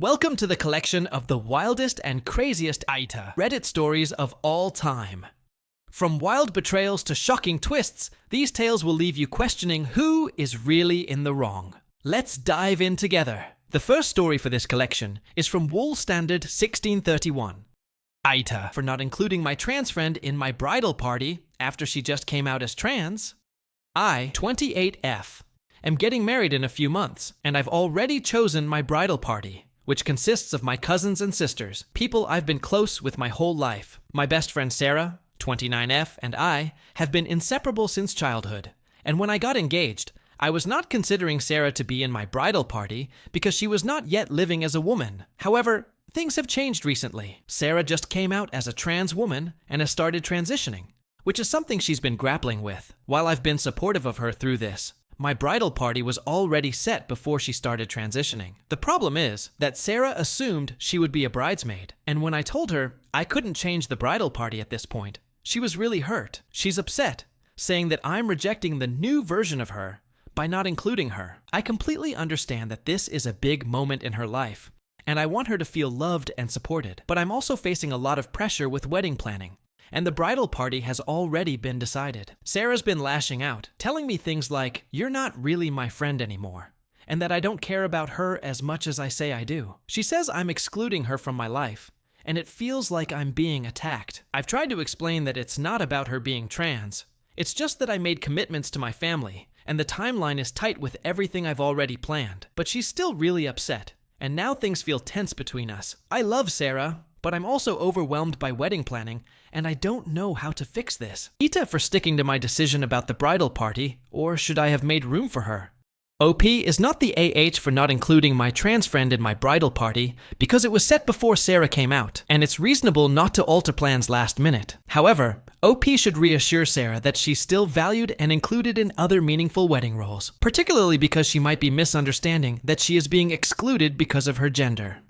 Welcome to the collection of the wildest and craziest AITA Reddit stories of all time. From wild betrayals to shocking twists, these tales will leave you questioning who is really in the wrong. Let's dive in together. The first story for this collection is from Wool Standard 1631. AITA for not including my trans friend in my bridal party after she just came out as trans. I, 28F, am getting married in a few months, and I've already chosen my bridal party, which consists of my cousins and sisters, people I've been close with my whole life. My best friend Sarah, 29F, and I have been inseparable since childhood. And when I got engaged, I was not considering Sarah to be in my bridal party because she was not yet living as a woman. However, things have changed recently. Sarah just came out as a trans woman and has started transitioning, which is something she's been grappling with. While I've been supportive of her through this, my bridal party was already set before she started transitioning. The problem is that Sarah assumed she would be a bridesmaid, and when I told her I couldn't change the bridal party at this point, she was really hurt. She's upset, saying that I'm rejecting the new version of her by not including her. I completely understand that this is a big moment in her life, and I want her to feel loved and supported, but I'm also facing a lot of pressure with wedding planning, and the bridal party has already been decided. Sarah's been lashing out, telling me things like, "You're not really my friend anymore," and that I don't care about her as much as I say I do. She says I'm excluding her from my life, and it feels like I'm being attacked. I've tried to explain that it's not about her being trans. It's just that I made commitments to my family, and the timeline is tight with everything I've already planned. But she's still really upset, and now things feel tense between us. I love Sarah, but I'm also overwhelmed by wedding planning, and I don't know how to fix this. AITA for sticking to my decision about the bridal party, or should I have made room for her? OP is not the AH for not including my trans friend in my bridal party because it was set before Sarah came out, and it's reasonable not to alter plans last minute. However, OP should reassure Sarah that she's still valued and included in other meaningful wedding roles, particularly because she might be misunderstanding that she is being excluded because of her gender.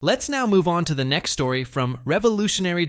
Let's now move on to the next story from Revolutionary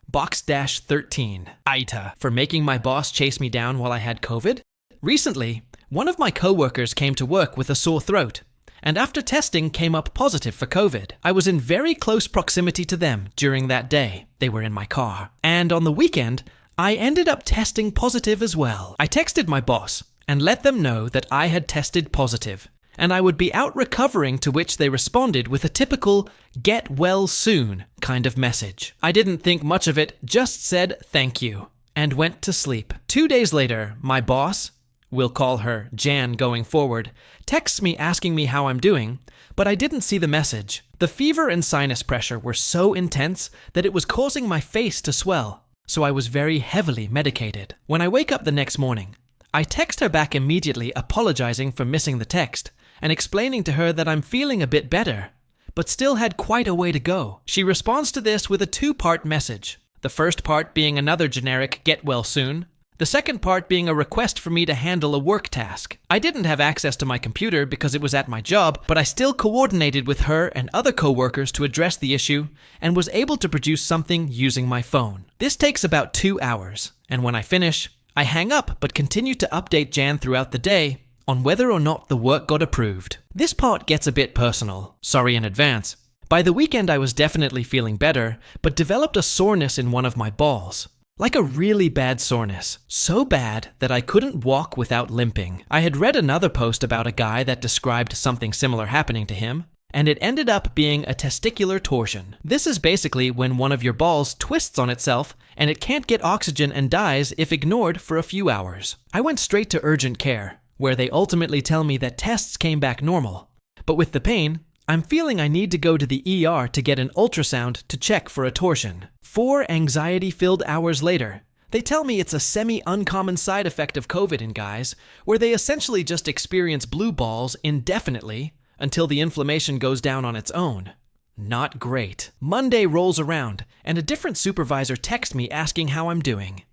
Box 13. AITA for making my boss chase me down while I had COVID. Recently, one of my coworkers came to work with a sore throat, and after testing came up positive for COVID. I was in very close proximity to them during that day. They were in my car. And on the weekend, I ended up testing positive as well. I texted my boss and let them know that I had tested positive, and I would be out recovering, to which they responded with a typical "get well soon" kind of message. I didn't think much of it, just said thank you, and went to sleep. 2 days later, my boss, we'll call her Jan going forward, texts me asking me how I'm doing, but I didn't see the message. The fever and sinus pressure were so intense that it was causing my face to swell, so I was very heavily medicated. When I wake up the next morning, I text her back immediately apologizing for missing the text, and explaining to her that I'm feeling a bit better, but still had quite a way to go. She responds to this with a two-part message, the first part being another generic "get well soon", the second part being a request for me to handle a work task. I didn't have access to my computer because it was at my job, but I still coordinated with her and other co-workers to address the issue and was able to produce something using my phone. This takes about 2 hours, and when I finish, I hang up but continue to update Jan throughout the day on whether or not the work got approved. This part gets a bit personal. Sorry in advance. By the weekend I was definitely feeling better, but developed a soreness in one of my balls. Like a really bad soreness. So bad that I couldn't walk without limping. I had read another post about a guy that described something similar happening to him, and it ended up being a testicular torsion. This is basically when one of your balls twists on itself and it can't get oxygen and dies if ignored for a few hours. I went straight to urgent care, where they ultimately tell me that tests came back normal. But with the pain, I'm feeling I need to go to the ER to get an ultrasound to check for a torsion. 4 anxiety-filled hours later, they tell me it's a semi-uncommon side effect of COVID in guys, where they essentially just experience blue balls indefinitely until the inflammation goes down on its own. Not great. Monday rolls around, and a different supervisor texts me asking how I'm doing.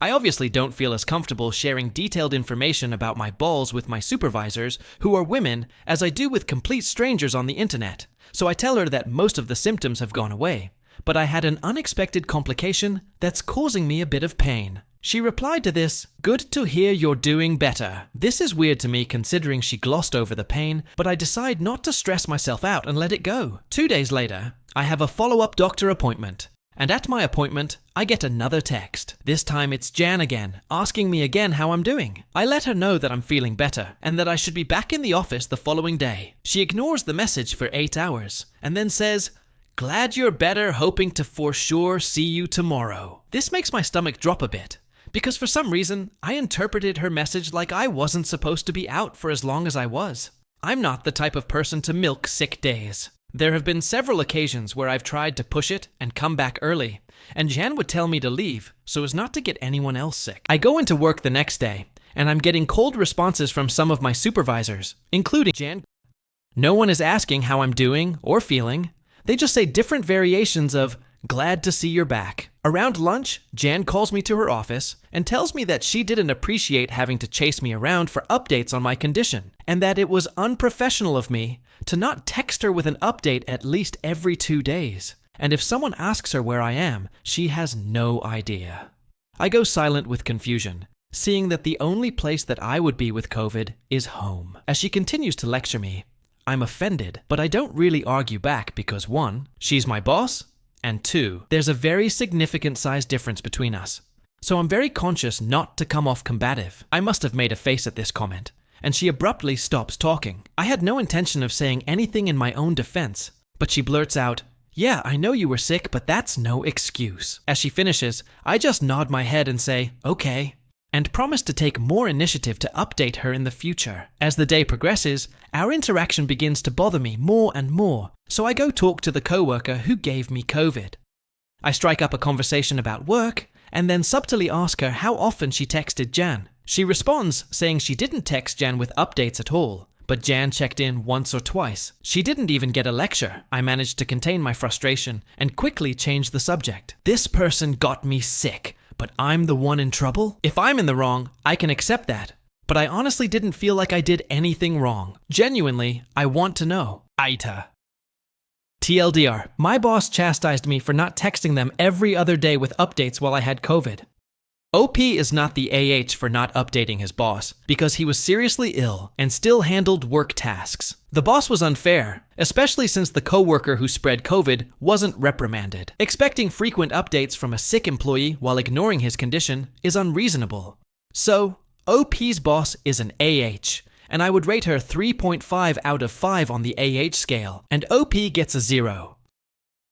I obviously don't feel as comfortable sharing detailed information about my balls with my supervisors, who are women, as I do with complete strangers on the internet. So I tell her that most of the symptoms have gone away, but I had an unexpected complication that's causing me a bit of pain. She replied to this, "Good to hear you're doing better." This is weird to me considering she glossed over the pain, but I decide not to stress myself out and let it go. 2 days later, I have a follow-up doctor appointment. And at my appointment, I get another text. This time it's Jan again, asking me again how I'm doing. I let her know that I'm feeling better and that I should be back in the office the following day. She ignores the message for 8 hours and then says, "Glad you're better, hoping to for sure see you tomorrow." This makes my stomach drop a bit, because for some reason, I interpreted her message like I wasn't supposed to be out for as long as I was. I'm not the type of person to milk sick days. There have been several occasions where I've tried to push it and come back early, and Jan would tell me to leave so as not to get anyone else sick. I go into work the next day, and I'm getting cold responses from some of my supervisors, including Jan. No one is asking how I'm doing or feeling. They just say different variations of, "Glad to see you're back." Around lunch, Jan calls me to her office and tells me that she didn't appreciate having to chase me around for updates on my condition, and that it was unprofessional of me to not text her with an update at least every 2 days. And if someone asks her where I am, she has no idea. I go silent with confusion, seeing that the only place that I would be with COVID is home. As she continues to lecture me, I'm offended, but I don't really argue back because 1, she's my boss, and 2, there's a very significant size difference between us. So I'm very conscious not to come off combative. I must have made a face at this comment, and she abruptly stops talking. I had no intention of saying anything in my own defense, but she blurts out, "Yeah, I know you were sick, but that's no excuse." As she finishes, I just nod my head and say, "Okay," and promise to take more initiative to update her in the future. As the day progresses, our interaction begins to bother me more and more, so I go talk to the coworker who gave me COVID. I strike up a conversation about work, and then subtly ask her how often she texted Jan. She responds saying she didn't text Jan with updates at all, but Jan checked in once or twice. She didn't even get a lecture. I managed to contain my frustration and quickly change the subject. "This person got me sick, but I'm the one in trouble?" If I'm in the wrong, I can accept that, but I honestly didn't feel like I did anything wrong. Genuinely, I want to know. AITA. TLDR, my boss chastised me for not texting them every other day with updates while I had COVID. OP is not the AH for not updating his boss, because he was seriously ill and still handled work tasks. The boss was unfair, especially since the coworker who spread COVID wasn't reprimanded. Expecting frequent updates from a sick employee while ignoring his condition is unreasonable. So, OP's boss is an AH, and I would rate her 3.5 out of 5 on the AH scale, and OP gets a 0.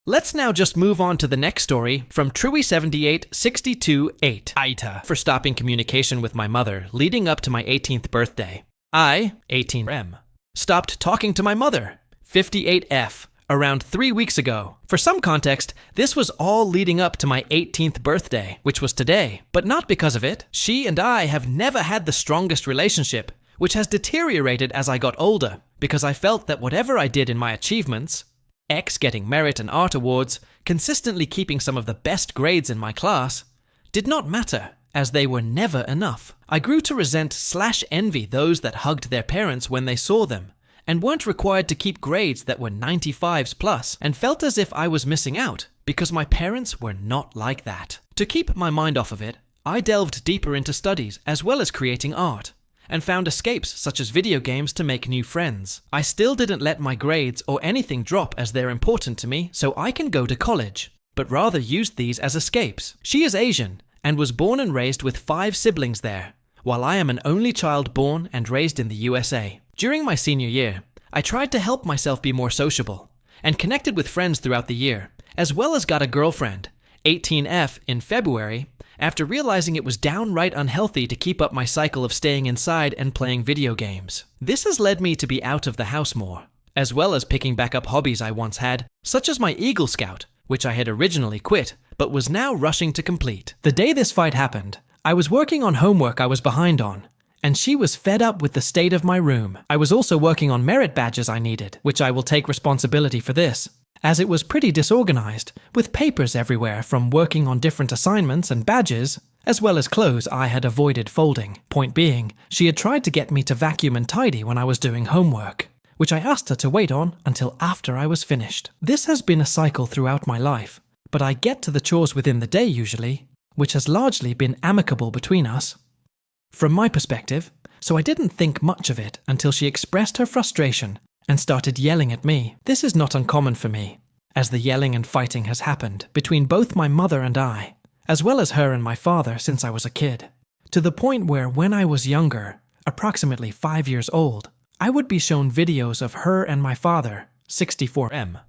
Let's now just move on to the next story from Truey7862-8. AITA. For stopping communication with my mother leading up to my 18th birthday. I, 18M, stopped talking to my mother, 58F, around 3 weeks ago. For some context, this was all leading up to my 18th birthday, which was today. But not because of it. She and I have never had the strongest relationship, which has deteriorated as I got older, because I felt that whatever I did in my achievements, X getting merit and art awards, consistently keeping some of the best grades in my class, did not matter, as they were never enough. I grew to resent/envy those that hugged their parents when they saw them, and weren't required to keep grades that were 95s plus, and felt as if I was missing out, because my parents were not like that. To keep my mind off of it, I delved deeper into studies as well as creating art, and found escapes such as video games to make new friends. I still didn't let my grades or anything drop as they're important to me so I can go to college, but rather used these as escapes. She is Asian and was born and raised with 5 siblings there, while I am an only child born and raised in the USA. During my senior year, I tried to help myself be more sociable and connected with friends throughout the year, as well as got a girlfriend, 18F, in February, after realizing it was downright unhealthy to keep up my cycle of staying inside and playing video games. This has led me to be out of the house more, as well as picking back up hobbies I once had, such as my Eagle Scout, which I had originally quit, but was now rushing to complete. The day this fight happened, I was working on homework I was behind on, and she was fed up with the state of my room. I was also working on merit badges I needed, which I will take responsibility for this, as it was pretty disorganized, with papers everywhere from working on different assignments and badges, as well as clothes I had avoided folding. Point being, she had tried to get me to vacuum and tidy when I was doing homework, which I asked her to wait on until after I was finished. This has been a cycle throughout my life, but I get to the chores within the day usually, which has largely been amicable between us. From my perspective, so I didn't think much of it until she expressed her frustration and started yelling at me. This is not uncommon for me, as the yelling and fighting has happened between both my mother and I, as well as her and my father since I was a kid, to the point where when I was younger, approximately 5 years old, I would be shown videos of her and my father, 64M,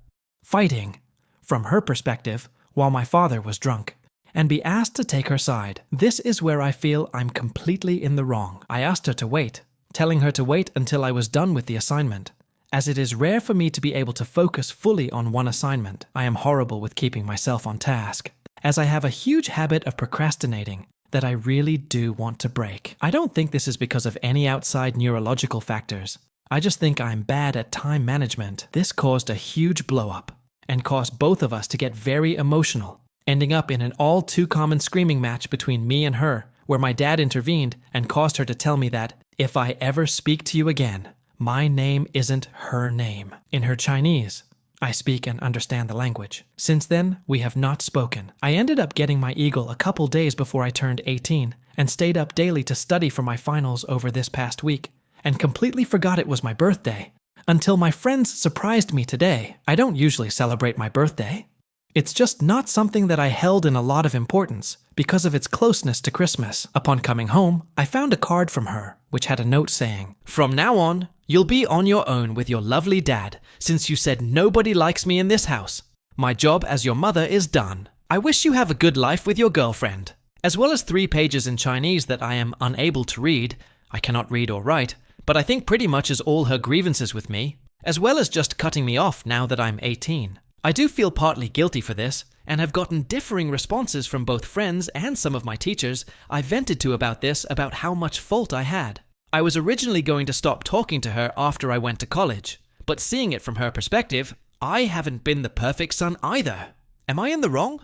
fighting, from her perspective, while my father was drunk, and be asked to take her side. This is where I feel I'm completely in the wrong. I asked her to wait, telling her to wait until I was done with the assignment, as it is rare for me to be able to focus fully on one assignment. I am horrible with keeping myself on task, as I have a huge habit of procrastinating that I really do want to break. I don't think this is because of any outside neurological factors. I just think I'm bad at time management. This caused a huge blow-up and caused both of us to get very emotional, ending up in an all too common screaming match between me and her, where my dad intervened and caused her to tell me that if I ever speak to you again, my name isn't her name. In her Chinese, I speak and understand the language. Since then, we have not spoken. I ended up getting my eagle a couple days before I turned 18 and stayed up daily to study for my finals over this past week, and completely forgot it was my birthday, until my friends surprised me today. I don't usually celebrate my birthday. It's just not something that I held in a lot of importance because of its closeness to Christmas. Upon coming home, I found a card from her, which had a note saying, "From now on, you'll be on your own with your lovely dad, since you said nobody likes me in this house. My job as your mother is done. I wish you have a good life with your girlfriend." As well as 3 pages in Chinese that I am unable to read. I cannot read or write, but I think pretty much is all her grievances with me, as well as just cutting me off now that I'm 18. I do feel partly guilty for this, and have gotten differing responses from both friends and some of my teachers I vented to about this, about how much fault I had. I was originally going to stop talking to her after I went to college, but seeing it from her perspective, I haven't been the perfect son either. Am I in the wrong?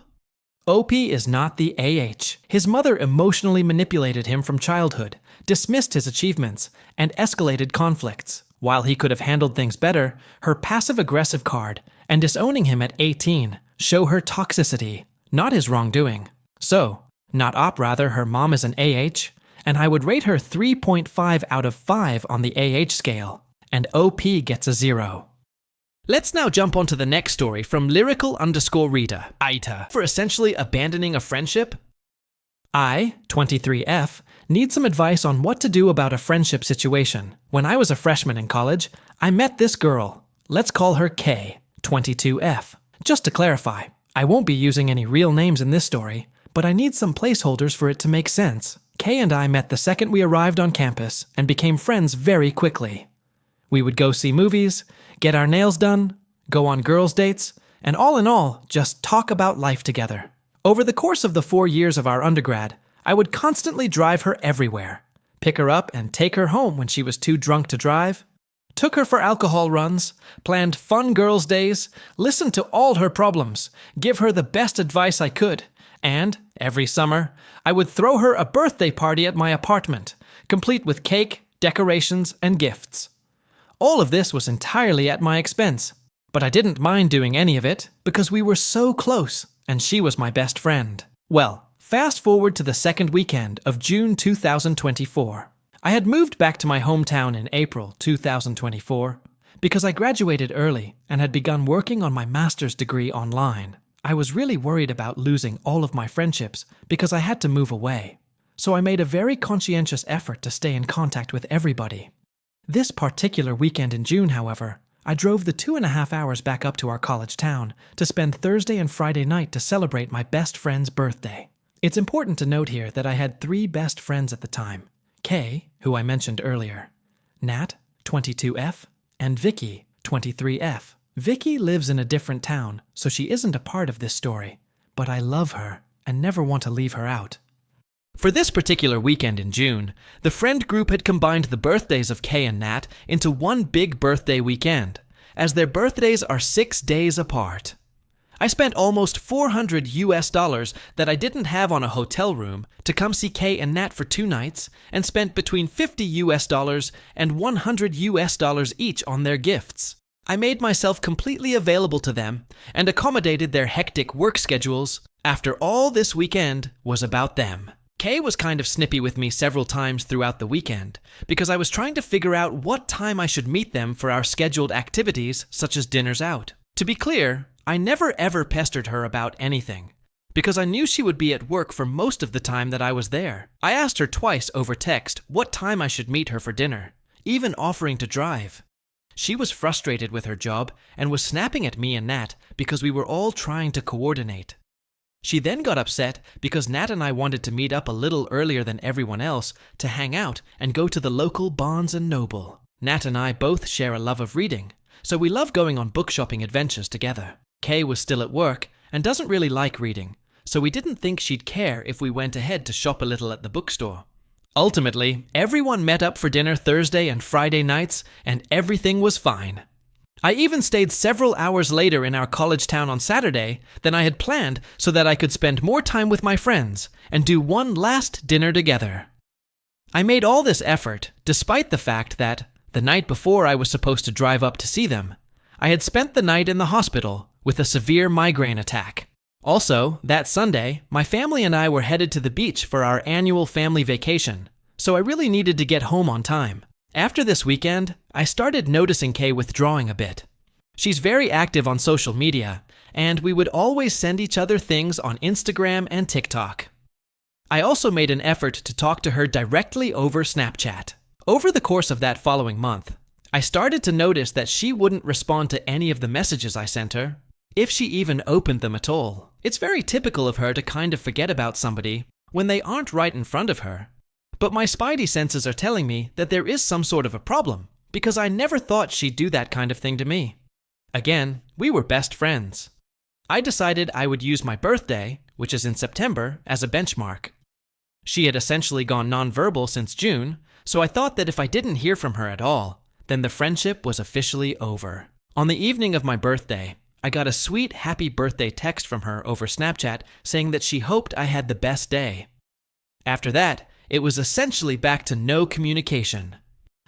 OP is not the AH. His mother emotionally manipulated him from childhood, dismissed his achievements, and escalated conflicts. While he could have handled things better, her passive-aggressive card and disowning him at 18 show her toxicity, not his wrongdoing. So, not op, rather, her mom is an AH, and I would rate her 3.5 out of 5 on the AH scale, and OP gets a 0. Let's now jump onto the next story from lyrical_reader, AITA, for essentially abandoning a friendship. I, 23F, need some advice on what to do about a friendship situation. When I was a freshman in college, I met this girl. Let's call her K, 22F. Just to clarify, I won't be using any real names in this story, but I need some placeholders for it to make sense. K and I met the second we arrived on campus and became friends very quickly. We would go see movies, get our nails done, go on girls' dates, and all in all, just talk about life together. Over the course of the 4 years of our undergrad, I would constantly drive her everywhere, pick her up and take her home when she was too drunk to drive, took her for alcohol runs, planned fun girls' days, listened to all her problems, give her the best advice I could, and, every summer, I would throw her a birthday party at my apartment, complete with cake, decorations, and gifts. All of this was entirely at my expense, but I didn't mind doing any of it because we were so close, and she was my best friend. Well, fast forward to the second weekend of June 2024. I had moved back to my hometown in April 2024 because I graduated early and had begun working on my master's degree online. I was really worried about losing all of my friendships because I had to move away, so I made a very conscientious effort to stay in contact with everybody. This particular weekend in June, however, I drove the 2.5 hours back up to our college town to spend Thursday and Friday night to celebrate my best friend's birthday. It's important to note here that I had 3 best friends at the time: Kay, who I mentioned earlier, Nat, 22F, and Vicky, 23F. Vicky lives in a different town, so she isn't a part of this story, but I love her and never want to leave her out. For this particular weekend in June, the friend group had combined the birthdays of Kay and Nat into one big birthday weekend, as their birthdays are 6 days apart. I spent almost $400 that I didn't have on a hotel room to come see Kay and Nat for 2 nights, and spent between $50 and $100 each on their gifts. I made myself completely available to them and accommodated their hectic work schedules After all, this weekend was about them. Kay was kind of snippy with me several times throughout the weekend because I was trying to figure out what time I should meet them for our scheduled activities such as dinners out. To be clear, I never ever pestered her about anything because I knew she would be at work for most of the time that I was there. I asked her twice over text what time I should meet her for dinner, even offering to drive. She was frustrated with her job and was snapping at me and Nat because we were all trying to coordinate. She then got upset because Nat and I wanted to meet up a little earlier than everyone else to hang out and go to the local Barnes & Noble. Nat and I both share a love of reading, so we love going on book shopping adventures together. Kay was still at work and doesn't really like reading, so we didn't think she'd care if we went ahead to shop a little at the bookstore. Ultimately, everyone met up for dinner Thursday and Friday nights, and everything was fine. I even stayed several hours later in our college town on Saturday than I had planned so that I could spend more time with my friends and do one last dinner together. I made all this effort despite the fact that, the night before I was supposed to drive up to see them, I had spent the night in the hospital with a severe migraine attack. Also, that Sunday, my family and I were headed to the beach for our annual family vacation, so I really needed to get home on time. After this weekend, I started noticing Kay withdrawing a bit. She's very active on social media, and we would always send each other things on Instagram and TikTok. I also made an effort to talk to her directly over Snapchat. Over the course of that following month, I started to notice that she wouldn't respond to any of the messages I sent her, if she even opened them at all. It's very typical of her to kind of forget about somebody when they aren't right in front of her. But my spidey senses are telling me that there is some sort of a problem, because I never thought she'd do that kind of thing to me. Again, we were best friends. I decided I would use my birthday, which is in September, as a benchmark. She had essentially gone nonverbal since June, so I thought that if I didn't hear from her at all, then the friendship was officially over. On the evening of my birthday, I got a sweet happy birthday text from her over Snapchat saying that she hoped I had the best day. After that, it was essentially back to no communication.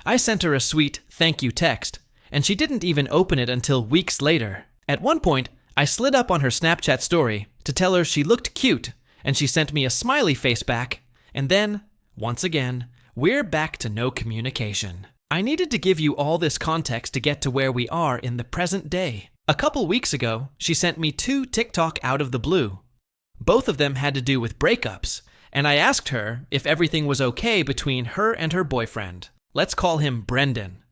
I sent her a sweet thank you text, and she didn't even open it until weeks later. At one point, I slid up on her Snapchat story to tell her she looked cute, and she sent me a smiley face back, and then, once again, we're back to no communication. I needed to give you all this context to get to where we are in the present day. A couple weeks ago, she sent me 2 TikTok out of the blue. Both of them had to do with breakups, and I asked her if everything was okay between her and her boyfriend. Let's call him Brendan.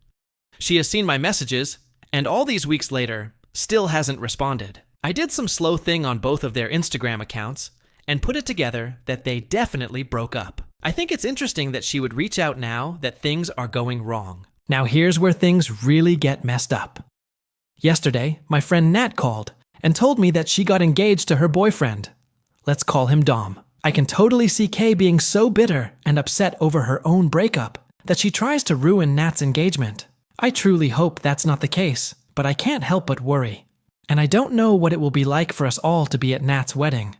She has seen my messages, and all these weeks later, still hasn't responded. I did some slow thing on both of their Instagram accounts, and put it together that they definitely broke up. I think it's interesting that she would reach out now that things are going wrong. Now here's where things really get messed up. Yesterday, my friend Nat called and told me that she got engaged to her boyfriend. Let's call him Dom. I can totally see Kay being so bitter and upset over her own breakup that she tries to ruin Nat's engagement. I truly hope that's not the case, but I can't help but worry. And I don't know what it will be like for us all to be at Nat's wedding.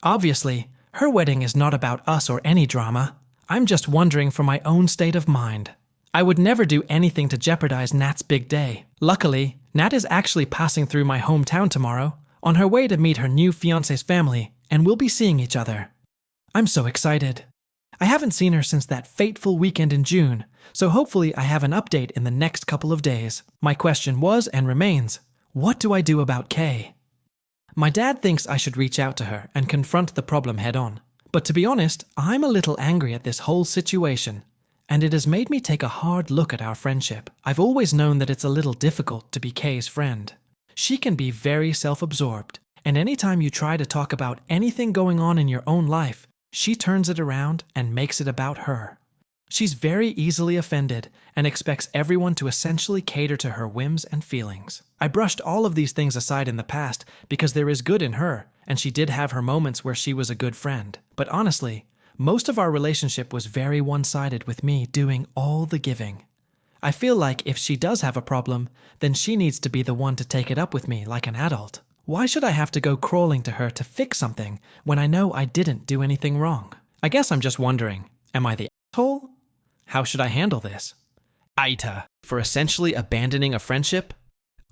Obviously, her wedding is not about us or any drama. I'm just wondering for my own state of mind. I would never do anything to jeopardize Nat's big day. Luckily, Nat is actually passing through my hometown tomorrow, on her way to meet her new fiancé's family, and we'll be seeing each other. I'm so excited. I haven't seen her since that fateful weekend in June, so hopefully I have an update in the next couple of days. My question was and remains, what do I do about Kay? My dad thinks I should reach out to her and confront the problem head on. But to be honest, I'm a little angry at this whole situation, and it has made me take a hard look at our friendship. I've always known that it's a little difficult to be Kay's friend. She can be very self-absorbed, and anytime you try to talk about anything going on in your own life, she turns it around and makes it about her. She's very easily offended and expects everyone to essentially cater to her whims and feelings. I brushed all of these things aside in the past because there is good in her, and she did have her moments where she was a good friend. But honestly, most of our relationship was very one-sided with me doing all the giving. I feel like if she does have a problem, then she needs to be the one to take it up with me like an adult. Why should I have to go crawling to her to fix something when I know I didn't do anything wrong? I guess I'm just wondering, am I the asshole? How should I handle this? AITA, for essentially abandoning a friendship?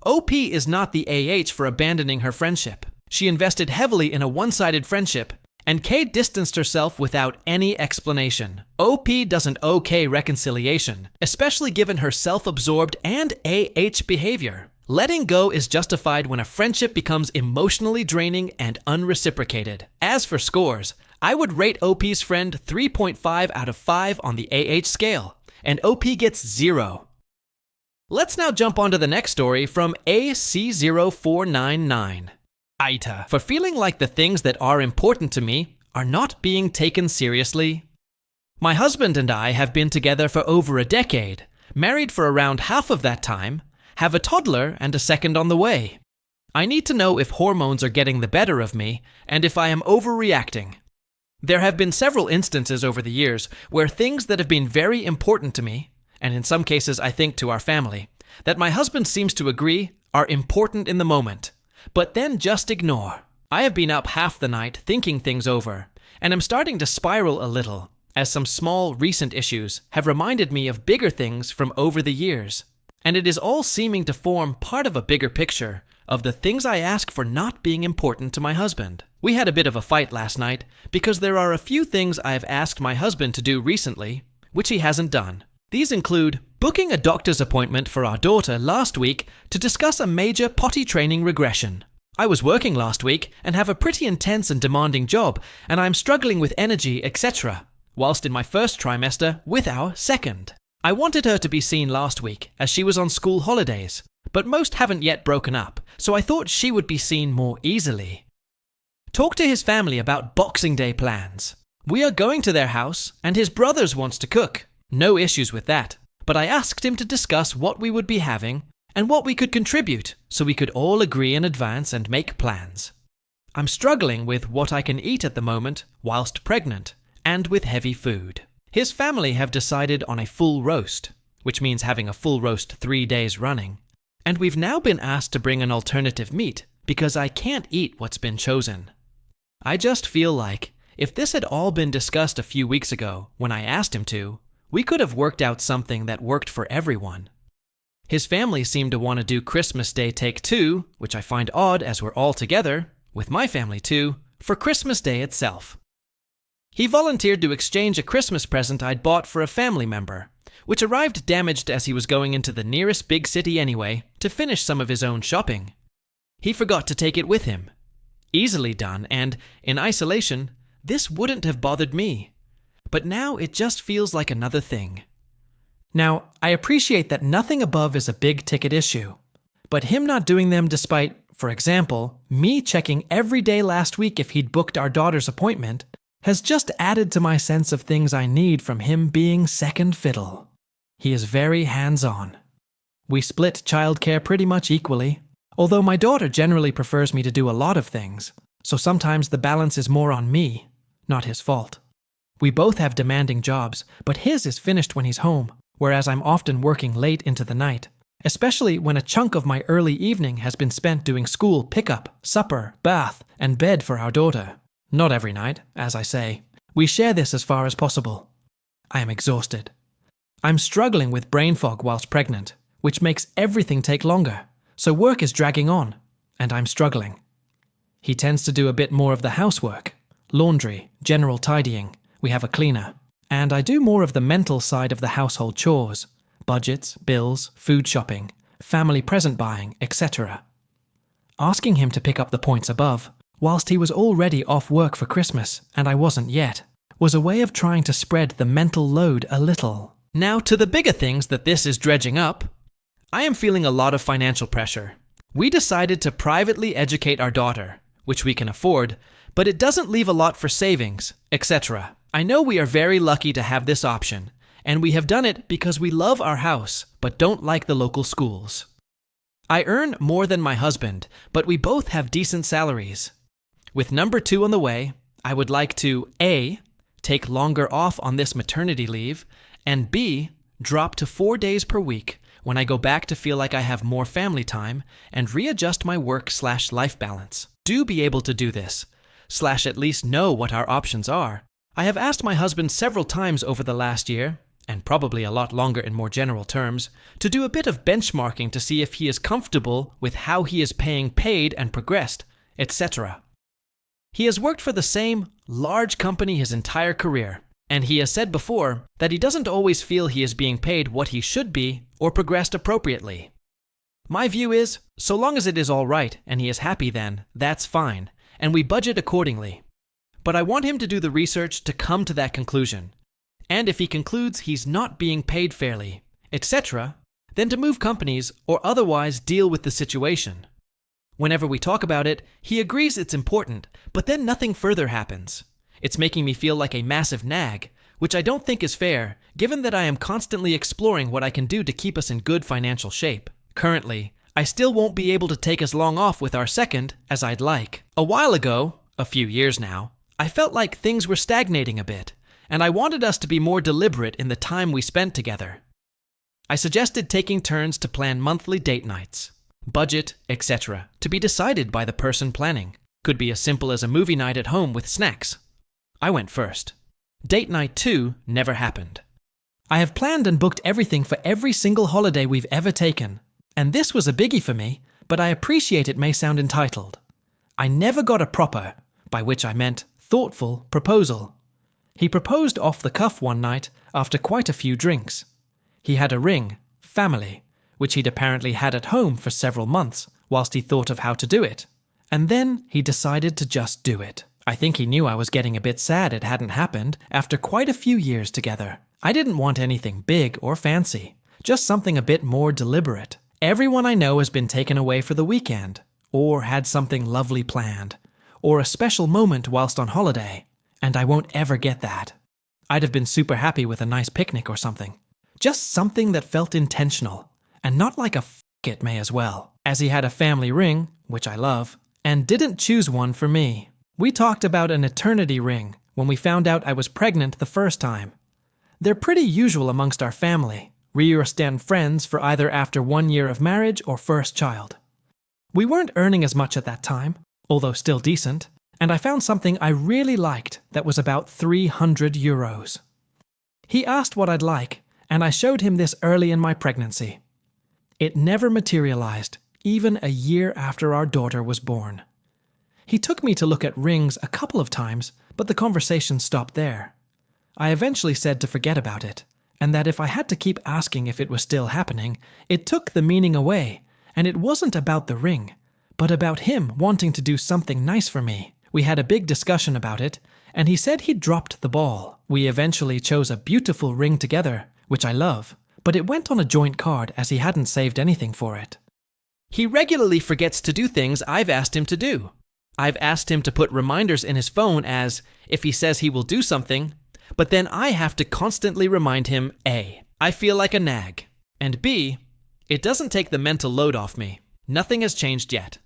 OP is not the AH for abandoning her friendship. She invested heavily in a one-sided friendship, and Kate distanced herself without any explanation. OP doesn't okay reconciliation, especially given her self-absorbed and behavior. Letting go is justified when a friendship becomes emotionally draining and unreciprocated. As for scores, I would rate OP's friend 3.5 out of 5 on the scale, and OP gets 0. Let's now jump onto the next story from AC0499. AITA. For feeling like the things that are important to me are not being taken seriously. My husband and I have been together for over a decade, married for around half of that time, have a toddler and a second on the way. I need to know if hormones are getting the better of me and if I am overreacting. There have been several instances over the years where things that have been very important to me, and in some cases I think to our family, that my husband seems to agree are important in the moment, but then just ignore. I have been up half the night thinking things over, and am starting to spiral a little, as some small recent issues have reminded me of bigger things from over the years. And it is all seeming to form part of a bigger picture of the things I ask for not being important to my husband. We had a bit of a fight last night because there are a few things I have asked my husband to do recently, which he hasn't done. These include booking a doctor's appointment for our daughter last week to discuss a major potty training regression. I was working last week and have a pretty intense and demanding job, and I'm struggling with energy, etc., whilst in my first trimester with our second. I wanted her to be seen last week as she was on school holidays, but most haven't yet broken up, so I thought she would be seen more easily. Talk to his family about Boxing Day plans. We are going to their house and his brothers wants to cook. No issues with that, but I asked him to discuss what we would be having and what we could contribute so we could all agree in advance and make plans. I'm struggling with what I can eat at the moment whilst pregnant and with heavy food. His family have decided on a full roast, which means having a full roast 3 days running, and we've now been asked to bring an alternative meat because I can't eat what's been chosen. I just feel like if this had all been discussed a few weeks ago when I asked him to, we could have worked out something that worked for everyone. His family seemed to want to do Christmas Day Take 2, which I find odd as we're all together, with my family too, for Christmas Day itself. He volunteered to exchange a Christmas present I'd bought for a family member, which arrived damaged as he was going into the nearest big city anyway to finish some of his own shopping. He forgot to take it with him. Easily done, and, in isolation, this wouldn't have bothered me. But now it just feels like another thing. Now, I appreciate that nothing above is a big-ticket issue, but him not doing them despite, for example, me checking every day last week if he'd booked our daughter's appointment, has just added to my sense of things I need from him being second fiddle. He is very hands-on. We split childcare pretty much equally, although my daughter generally prefers me to do a lot of things, so sometimes the balance is more on me, not his fault. We both have demanding jobs, but his is finished when he's home, whereas I'm often working late into the night, especially when a chunk of my early evening has been spent doing school pickup, supper, bath, and bed for our daughter. Not every night, as I say. We share this as far as possible. I am exhausted. I'm struggling with brain fog whilst pregnant, which makes everything take longer, so work is dragging on, and I'm struggling. He tends to do a bit more of the housework, laundry, general tidying. We have a cleaner. And I do more of the mental side of the household chores, budgets, bills, food shopping, family present buying, etc. Asking him to pick up the points above, whilst he was already off work for Christmas and I wasn't yet, was a way of trying to spread the mental load a little. Now to the bigger things that this is dredging up. I am feeling a lot of financial pressure. We decided to privately educate our daughter, which we can afford, but it doesn't leave a lot for savings, etc. I know we are very lucky to have this option, and we have done it because we love our house, but don't like the local schools. I earn more than my husband, but we both have decent salaries. With number 2 on the way, I would like to A, take longer off on this maternity leave, and B, drop to 4 days per week when I go back to feel like I have more family time and readjust my work/life balance. Do be able to do this, / at least know what our options are. I have asked my husband several times over the last year, and probably a lot longer in more general terms, to do a bit of benchmarking to see if he is comfortable with how he is paying paid and progressed, etc. He has worked for the same large company his entire career, and he has said before that he doesn't always feel he is being paid what he should be or progressed appropriately. My view is, so long as it is all right and he is happy, then that's fine, and we budget accordingly. But I want him to do the research to come to that conclusion. And if he concludes he's not being paid fairly, etc., then to move companies or otherwise deal with the situation. Whenever we talk about it, he agrees it's important, but then nothing further happens. It's making me feel like a massive nag, which I don't think is fair, given that I am constantly exploring what I can do to keep us in good financial shape. Currently, I still won't be able to take as long off with our second as I'd like. A while ago, a few years now, I felt like things were stagnating a bit, and I wanted us to be more deliberate in the time we spent together. I suggested taking turns to plan monthly date nights, budget, etc., to be decided by the person planning. Could be as simple as a movie night at home with snacks. I went first. Date night 2 never happened. I have planned and booked everything for every single holiday we've ever taken, and this was a biggie for me, but I appreciate it may sound entitled. I never got a proper, by which I meant thoughtful, proposal. He proposed off the cuff one night after quite a few drinks. He had a ring, family, which he'd apparently had at home for several months whilst he thought of how to do it. And then he decided to just do it. I think he knew I was getting a bit sad it hadn't happened after quite a few years together. I didn't want anything big or fancy, just something a bit more deliberate. Everyone I know has been taken away for the weekend, or had something lovely planned, or a special moment whilst on holiday, and I won't ever get that. I'd have been super happy with a nice picnic or something. Just something that felt intentional, and not like a f*** it may as well, as he had a family ring, which I love, and didn't choose one for me. We talked about an eternity ring when we found out I was pregnant the first time. They're pretty usual amongst our family, re-stand friends for either after 1 year of marriage or first child. We weren't earning as much at that time, although still decent, and I found something I really liked that was about €300. He asked what I'd like, and I showed him this early in my pregnancy. It never materialized, even a year after our daughter was born. He took me to look at rings a couple of times, but the conversation stopped there. I eventually said to forget about it, and that if I had to keep asking if it was still happening, it took the meaning away, and it wasn't about the ring, but about him wanting to do something nice for me. We had a big discussion about it, and he said he'd dropped the ball. We eventually chose a beautiful ring together, which I love, but it went on a joint card as he hadn't saved anything for it. He regularly forgets to do things I've asked him to do. I've asked him to put reminders in his phone as if he says he will do something, but then I have to constantly remind him A, I feel like a nag, and B, it doesn't take the mental load off me. Nothing has changed yet.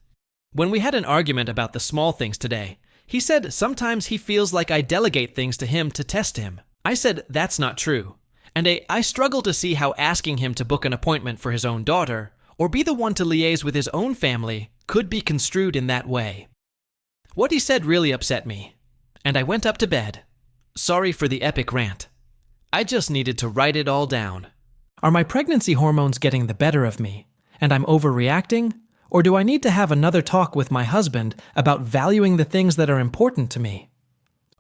When we had an argument about the small things today, he said sometimes he feels like I delegate things to him to test him. I said that's not true. And I struggle to see how asking him to book an appointment for his own daughter, or be the one to liaise with his own family, could be construed in that way. What he said really upset me, and I went up to bed. Sorry for the epic rant. I just needed to write it all down. Are my pregnancy hormones getting the better of me, and I'm overreacting? Or do I need to have another talk with my husband about valuing the things that are important to me?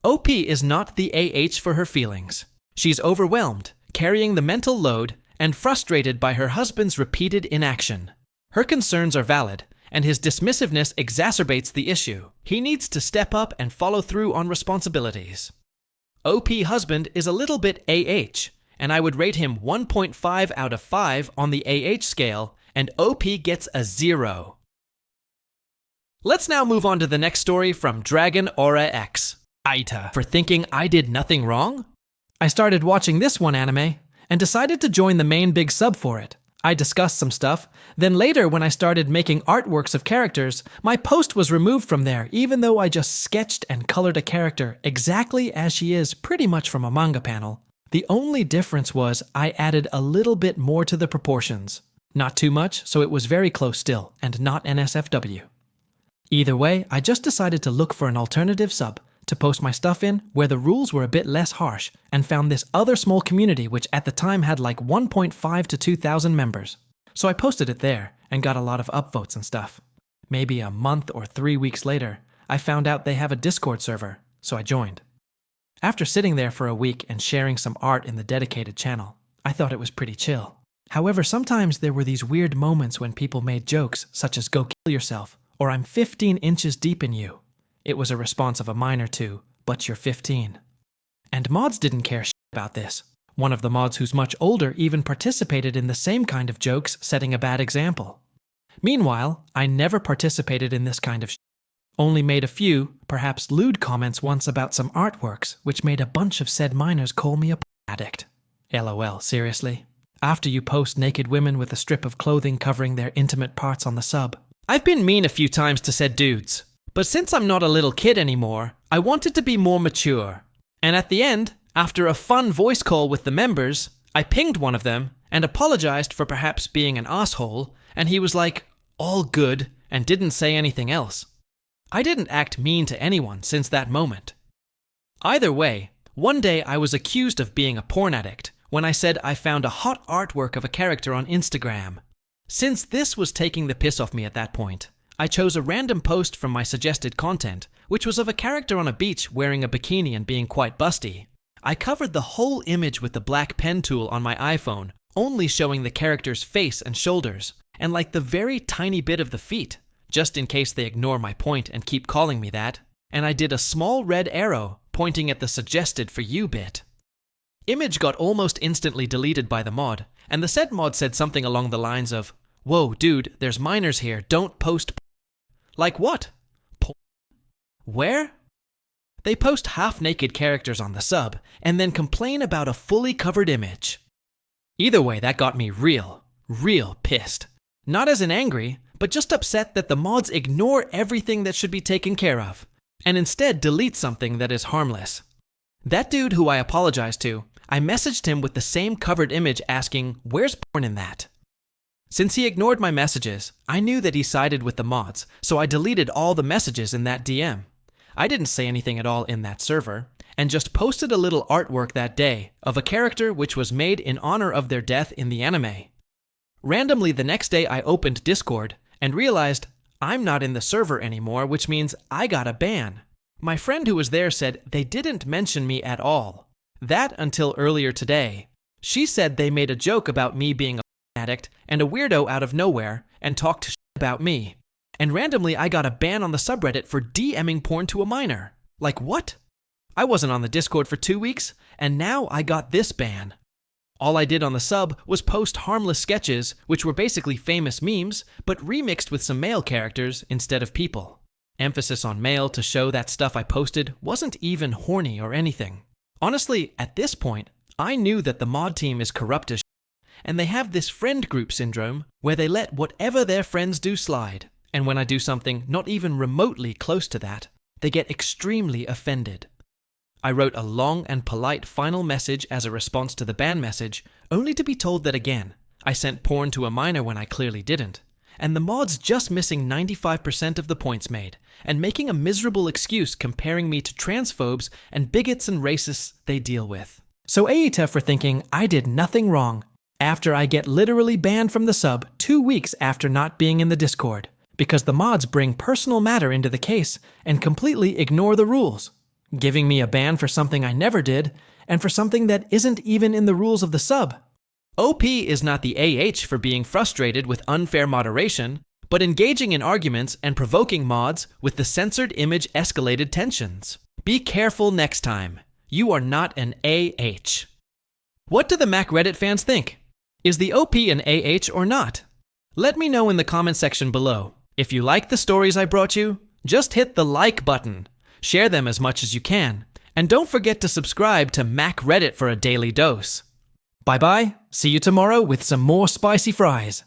OP is not the AH for her feelings. She's overwhelmed, carrying the mental load, and frustrated by her husband's repeated inaction. Her concerns are valid, and his dismissiveness exacerbates the issue. He needs to step up and follow through on responsibilities. OP husband is a little bit AH, and I would rate him 1.5 out of 5 on the AH scale, and OP gets a 0. Let's now move on to the next story from Dragon Aura X. AITA. For thinking I did nothing wrong? I started watching this one anime, and decided to join the main big sub for it. I discussed some stuff, then later when I started making artworks of characters, my post was removed from there even though I just sketched and colored a character exactly as she is pretty much from a manga panel. The only difference was I added a little bit more to the proportions. Not too much, so it was very close still, and not NSFW. Either way, I just decided to look for an alternative sub to post my stuff in where the rules were a bit less harsh, and found this other small community which at the time had like 1.5 to 2,000 members. So I posted it there and got a lot of upvotes and stuff. Maybe a month or 3 weeks later, I found out they have a Discord server, so I joined. After sitting there for a week and sharing some art in the dedicated channel, I thought it was pretty chill. However, sometimes there were these weird moments when people made jokes such as "go kill yourself" or "I'm 15 inches deep in you." It was a response of a minor to "but you're 15." And mods didn't care about this. One of the mods who's much older even participated in the same kind of jokes, setting a bad example. Meanwhile, I never participated in this kind of only made a few, perhaps lewd comments once about some artworks, which made a bunch of said minors call me a addict. LOL, seriously? After you post naked women with a strip of clothing covering their intimate parts on the sub. I've been mean a few times to said dudes, but since I'm not a little kid anymore, I wanted to be more mature. And at the end, after a fun voice call with the members, I pinged one of them and apologized for perhaps being an asshole, and he was like, all good, and didn't say anything else. I didn't act mean to anyone since that moment. Either way, one day I was accused of being a porn addict when I said I found a hot artwork of a character on Instagram. Since this was taking the piss off me at that point, I chose a random post from my suggested content, which was of a character on a beach wearing a bikini and being quite busty. I covered the whole image with the black pen tool on my iPhone, only showing the character's face and shoulders, and like the very tiny bit of the feet, just in case they ignore my point and keep calling me that, and I did a small red arrow pointing at the suggested for you bit. Image got almost instantly deleted by the mod, and the said mod said something along the lines of, "Whoa, dude, there's minors here, don't post Like what? Where? They post half-naked characters on the sub, and then complain about a fully covered image. Either way, that got me real pissed. Not as in angry, but just upset that the mods ignore everything that should be taken care of, and instead delete something that is harmless. That dude who I apologized to, I messaged him with the same covered image asking, "Where's porn in that?" Since he ignored my messages, I knew that he sided with the mods, so I deleted all the messages in that DM. I didn't say anything at all in that server, and just posted a little artwork that day of a character which was made in honor of their death in the anime. Randomly the next day I opened Discord and realized I'm not in the server anymore, which means I got a ban. My friend who was there said they didn't mention me at all. That until earlier today. She said they made a joke about me being a addict and a weirdo out of nowhere and talked shit about me. And randomly I got a ban on the subreddit for DMing porn to a minor. Like what? I wasn't on the Discord for 2 weeks, and now I got this ban. All I did on the sub was post harmless sketches, which were basically famous memes, but remixed with some male characters instead of people. Emphasis on male to show that stuff I posted wasn't even horny or anything. Honestly, at this point, I knew that the mod team is corrupt as shit, and they have this friend group syndrome where they let whatever their friends do slide, and when I do something not even remotely close to that, they get extremely offended. I wrote a long and polite final message as a response to the ban message, only to be told that again, I sent porn to a minor when I clearly didn't, and the mod's just missing 95% of the points made, and making a miserable excuse comparing me to transphobes and bigots and racists they deal with. So AITA for thinking I did nothing wrong after I get literally banned from the sub 2 weeks after not being in the Discord, because the mods bring personal matter into the case and completely ignore the rules, giving me a ban for something I never did, and for something that isn't even in the rules of the sub. OP is not the AH for being frustrated with unfair moderation, but engaging in arguments and provoking mods with the censored image escalated tensions. Be careful next time. You are not an AH. What do the Mac Reddit fans think? Is the OP an AH or not? Let me know in the comment section below. If you like the stories I brought you, just hit the like button. Share them as much as you can, and don't forget to subscribe to Mac Reddit for a daily dose. Bye-bye, see you tomorrow with some more spicy fries.